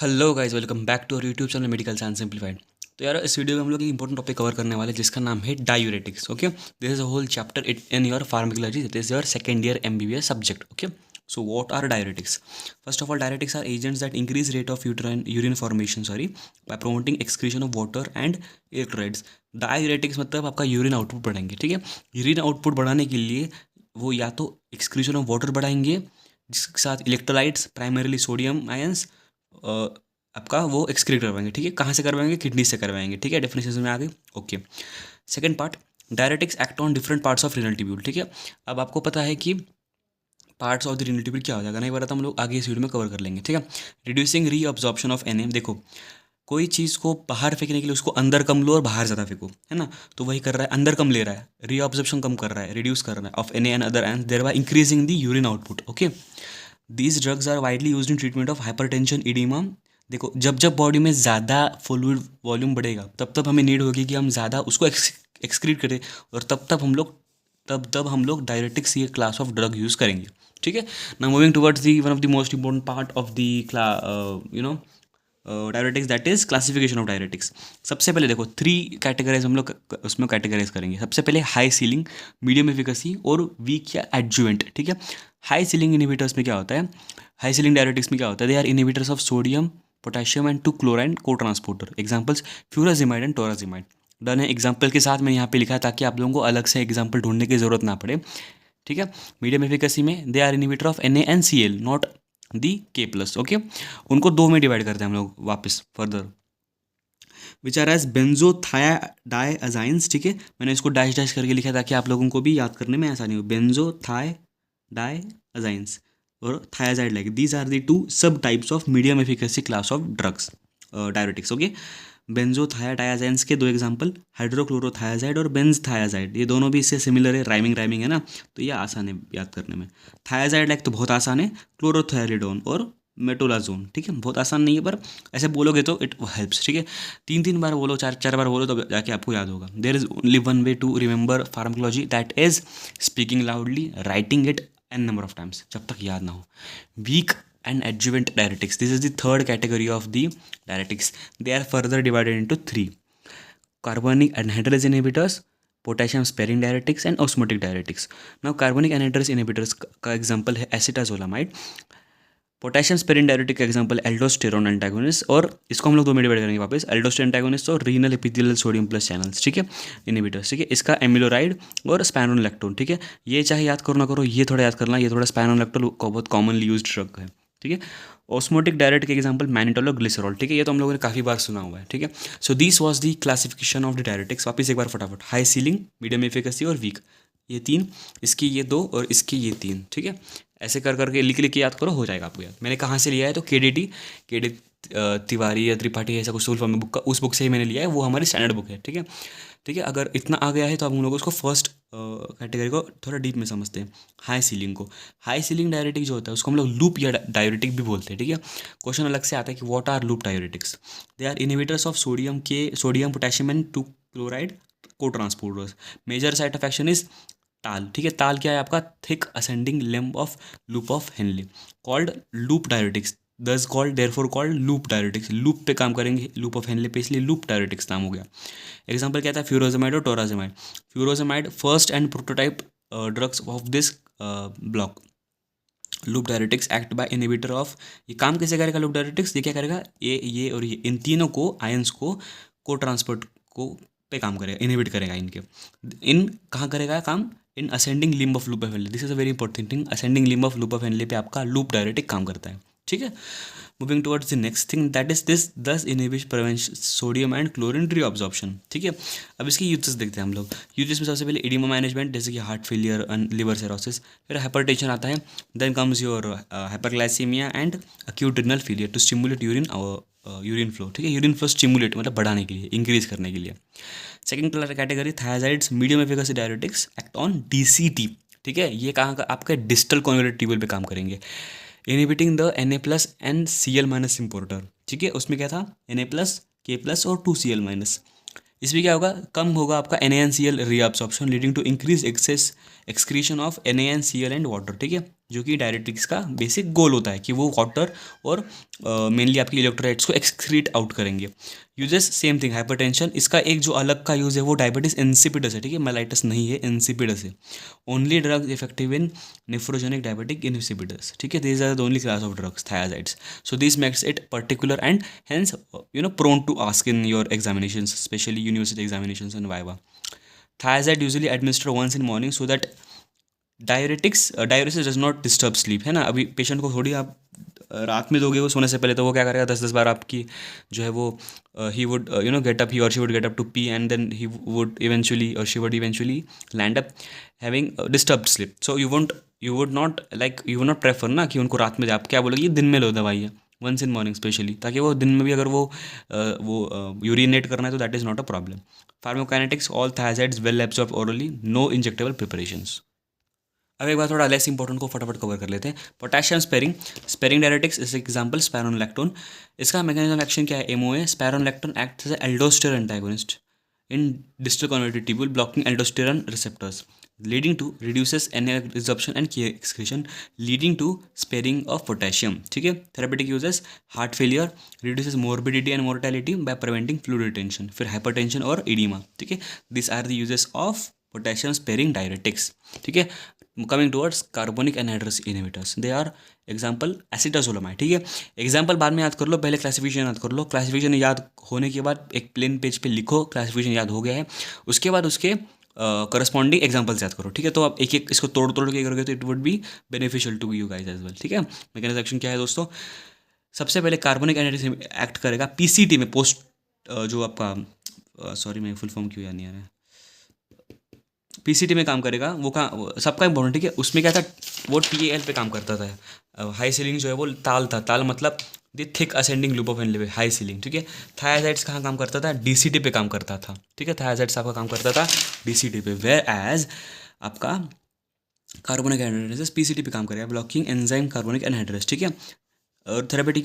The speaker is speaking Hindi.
Hello guys, welcome back to our YouTube channel medical science simplified. तो यार इस वीडियो में हम लोग एक इंपॉर्टेंट टॉपिक कवर करने वाले हैं जिसका नाम है diuretics. Okay, this is a whole chapter it in your pharmacology, this is your second year MBBS subject. Okay, so what are diuretics? First of all, diuretics are agents that increase rate of urine formation by promoting excretion of water and electrolytes. Diuretics मतलब आपका यूरिन आउटपुट बढ़ाएंगे। ठीक है, यूरिन आउटपुट बढ़ाने के लिए वो या तो एक्सक्रीशन ऑफ वाटर बढ़ाएंगे जिसके साथ इलेक्ट्रोलाइट्स प्राइमरीली सोडियम आयंस आपका वो एक्सक्रीट करवाएंगे। ठीक है, कहाँ से करवाएंगे? किडनी से करवाएंगे। ठीक है, डेफिनेशन में आ गई। Okay, second part, diuretics act on different parts of renal tubule. ठीक है, अब आपको पता है कि parts of the renal tubule क्या हो जाएगा, नहीं पता तो हम लोग आगे इस वीडियो में कवर कर लेंगे। ठीक है, रिड्यूसिंग रीअब्जॉर्प्शन ऑफ एनएम। देखो, कोई चीज़ को बाहर फेंकने के लिए उसको अंदर कम लो और बाहर ज़्यादा फेंको, है ना? तो वही कर रहा है, अंदर कम ले रहा है, रीअब्जॉर्प्शन कम कर रहा है, रिड्यूस कर रहा है of an end other end there by increasing the urine output. Okay, these drugs are widely used in treatment of hypertension, oedema. देखो, जब जब बॉडी में ज़्यादा फ्लूइड वॉल्यूम बढ़ेगा तब तब हमें नीड होगी कि हम ज़्यादा उसको एक्सक्रीट करें, और तब हम लोग डायरेटिक्स ये क्लास ऑफ ड्रग यूज़ करेंगे। ठीक है, now moving towards the one of the most important part of the diuretics, that is classification of diuretics. सबसे पहले देखो, थ्री कैटेगरीज हम लोग उसमें कैटेगराइज करेंगे। सबसे पहले हाई सीलिंग, मीडियम एफिकेसी और वीक या एडजुवेंट। ठीक है, हाई सीलिंग इनिबिटर्स में क्या होता है? हाई सीलिंग डायरेटिक्स में क्या होता है? They are inhibitors of sodium potassium and 2 chloride co transporter. Examples furosemide and torsemide. Done है, एग्जाम्पल के साथ मैंने यहाँ पे लिखा है ताकि आप लोगों को अलग से एग्जाम्पल ढूंढने की जरूरत ना पड़े। ठीक है, मीडियम एफिकेसी में they are inhibitor of Na and Cl, not the K+। Okay, उनको दो में डिवाइड करते हैं हम लोग वापस further, which are as benzothiadiazines. ठीक है, मैंने इसको डैश डैश करके लिखा ताकि आप लोगों को भी याद करने में आसानी हो। बेंजोथायाडाइअजाइंस और thiazide, like these are the two sub types of medium efficacy class of drugs diuretics. Okay, benzothiadiazines के दो एग्जांपल, हाइड्रोक्लोरोथायाजाइड और बेंजथायाजाइड। ये दोनों भी इससे सिमिलर है, राइमिंग राइमिंग है ना, तो ये आसान है याद करने में। थायाजाइड लाइक तो बहुत आसान है, क्लोरोथायरिडोन और मेटोलाजोन। ठीक है, बहुत आसान नहीं है पर ऐसे बोलोगे तो इट हेल्प्स। ठीक है, तीन तीन बार बोलो, चार चार बार बोलो, तो जाके आपको याद होगा। There is only one way to remember pharmacology, that is speaking loudly, writing it an number of times जब तक याद ना हो। Weak and adjuvant diuretics, this is the third category of the diuretics. They are further divided into three: carbonic anhydrase inhibitors, potassium sparing diuretics and osmotic diuretics. Now carbonic anhydrase inhibitors का एग्जांपल है एसिटाजोलामाइड, पोटेशियम स्पेरिन डायरेटिक का एग्जांपल एल्डोस्टेरोन एंटागोनिस्ट, और इसको हम लोग दो में डिवाइड करेंगे वापस, एल्डोस्टेरोन एंटागोनिस्ट और renal epithelial sodium plus channels. ठीक है, इनहिबिटर्स। ठीक है, इसका एमिलोराइड और स्पैनोलेक्टोन। ठीक है, ये चाहे याद करो ना करो, ये थोड़ा याद करना, ये थोड़ा स्पैनोलेक्टोन को बहुत कॉमनली यूज्ड ड्रग है। ठीक है, ऑस्मोटिक डायरेट के एग्जांपल मैनिटोल और ग्लिसरॉल। ठीक है, ये तो हम लोगों ने काफ़ी बार सुना हुआ है। ठीक है, so this was the classification of the diuretics. वापस एक बार फटाफट, हाई सीलिंग, मीडियम एफिकेसी और वीक, ये तीन, इसकी ये दो और इसकी ये तीन। ठीक है, ऐसे कर करके लिख लिख के याद करो, हो जाएगा आपको याद। मैंने कहाँ से लिया है? तो के डी तिवारी या त्रिपाठी ऐसा कुछ फुल फॉर्म में बुक का, उस बुक से ही मैंने लिया है, वो हमारी स्टैंडर्ड बुक है। ठीक है, ठीक है, अगर इतना आ गया है तो आप हम लोग उसको फर्स्ट कैटेगरी को थोड़ा डीप में समझते हैं, हाई सीलिंग को। हाई सीलिंग डायरेटिक जो होता है उसको हम लोग लूप या डायरेटिक भी बोलते हैं। ठीक है, क्वेश्चन अलग से आता है कि what are loop diuretics? They are inhibitors of sodium potassium and 2 chloride co transporters. Major site of action is TAL. ठीक है, ताल क्या है आपका? Thick ascending limb of loop of Henle, called loop diuretics, thus called therefore called loop diuretics. Loop पे काम करेंगे, लूप ऑफ हेनले पे, इसलिए लूप डायरेटिक्स नाम हो गया। एग्जांपल क्या था? फ्यूरोजामाइड और torsemide. Furosemide first and prototype drugs of this block. Loop diuretics act by inhibitor of, ये काम कैसे करेगा लूप डायरेटिक्स? ये क्या करेगा? ये और ये, इन तीनों को, आयंस को ट्रांसपोर्ट को पे काम करेगा, इनहिबिट करेगा इनके। इन कहाँ करेगा काम? In ascending limb of loop of Henle. This is a very important thing, ascending limb of loop of Henle पे आपका लूप डायरेटिक काम करता है। ठीक है, moving towards the next thing, that is this thus inhibit prevention sodium and chlorine reabsorption. ठीक है, अब इसकी यूजेस देखते हैं हम लोग। यूजेस में सबसे पहले एडिमा मैनेजमेंट, जैसे कि heart failure and liver cirrhosis. फिर हाइपरटेंशन आता है, then comes your hyperglycaemia and acute renal failure to stimulate urine flow. ठीक है, यूरिन फ्लो स्टिमुलेट मतलब बढ़ाने के लिए, इंक्रीज करने के लिए। Second category थायाजाइड्स, medium efficacy diuretics act on DCT. ठीक है, ये कहाँ का? आपका डिस्टल कॉन्वोल्यूटेड ट्यूबल पे काम करेंगे, inhibiting the Na+ and Cl- importer. ठीक है, उसमें क्या था? Na+, K+ और 2Cl-। इसमें क्या होगा? कम होगा आपका Na and Cl reabsorption, leading to increase excess excretion of Na and Cl and water. ठीक है, जो कि डायरेटिक्स का बेसिक गोल होता है कि वो वाटर और मेनली आपकी इलेक्ट्रोलाइट्स को एक्सक्रीट आउट करेंगे। यूजेस सेम थिंग, हाइपरटेंशन, इसका एक जो अलग का यूज़ है वो डायबिटीज इंसिपिडस है, ठीक है, मेलाइटस नहीं है, इंसिपिडस है। Only drugs effective in nephrogenic diabetic insipidus, ठीक है, these are the only class of drugs thiazides. So this makes it particular and hence prone to ask in your examination, specially university examination and viva. Thiazide usually administer once in morning so that diuresis does not disturb sleep, है ना। अभी पेशेंट को थोड़ी आप रात में दोगे वो सोने से पहले, तो वो क्या करेगा, 10-10 बार आपकी जो है वो he would get up, he और she would get up to pee and then he would eventually और she would eventually land up having disturbed sleep. So you would not prefer ना कि उनको रात में आप क्या बोलोगे, दिन में लो दवाइयाँ वंस इन मॉर्निंग स्पेशली, ताकि वो दिन में भी अगर वो यूरिनेट करना है तो that is not a problem. Pharmacokinetics, all thiazides well absorb orally, no injectable preparations. अब एक बार थोड़ा लेस इंपॉर्टेंट को फटाफट कवर कर लेते हैं। पोटेशियम स्पेरिंग डायरेटिक्स इस एग्जांपल स्पायरोनलैक्टोन। इसका मैकेनिज्म एक्शन क्या है, MOA, spironolactone acts as aldosterone antagonist in distal converted tubule blocking aldosterone receptors leading to reduces energy resorption and की excretion leading to sparing of potassium, ठीक है। Therapeutic uses, heart failure, reduces morbidity and mortality by preventing fluid retention, फिर हाइपरटेंशन और एडिमा, ठीक है। This are the uses of potassium sparing diuretics, ठीक है। Coming towards carbonic anhydrase inhibitors, they are example acetazolamide, ठीक है। एग्जाम्पल बाद में याद कर लो, पहले क्लासिफिकेशन याद कर लो। क्लासिफिकेशन याद होने के बाद एक प्लेन पेज पे लिखो क्लासिफिकेशन याद हो गया है, उसके बाद उसके करस्पॉन्डिंग एग्जाम्पल्स याद करो, ठीक है। तो आप एक एक इसको तोड़ तोड़ के करोगे तो it would be beneficial to you guys as well, ठीक है। मैकेनिज्म एक्शन क्या है दोस्तों, सबसे पहले कार्बोनिक एनहाइड्रेस एक्ट करेगा पीसीटी में, पोस्ट जो आपका सॉरी मैं फुल फॉर्म क्यों याद नहीं आ रहा है, पीसीटी में काम करेगा वो सबका इंपॉर्टेंट, ठीक है। उसमें क्या था, वो टीएल पे काम करता था। हाई सीलिंग जो है वो ताल था, ताल मतलब the thick ascending loop of Henle, high ceiling, ठीक है। थायाजाइड्स कहाँ काम करता था, डीसीटी पे काम करता था, ठीक है। थायाजाइड्स आपका काम करता था डीसीटी पे, वेयर एज आपका कार्बोनिक एनहाइड्रेस पीसीटी पे काम करेगा, ब्लॉकिंग एंजाइम कार्बोनिक एनहाइड्रेस, ठीक है। और थेरेपेटिक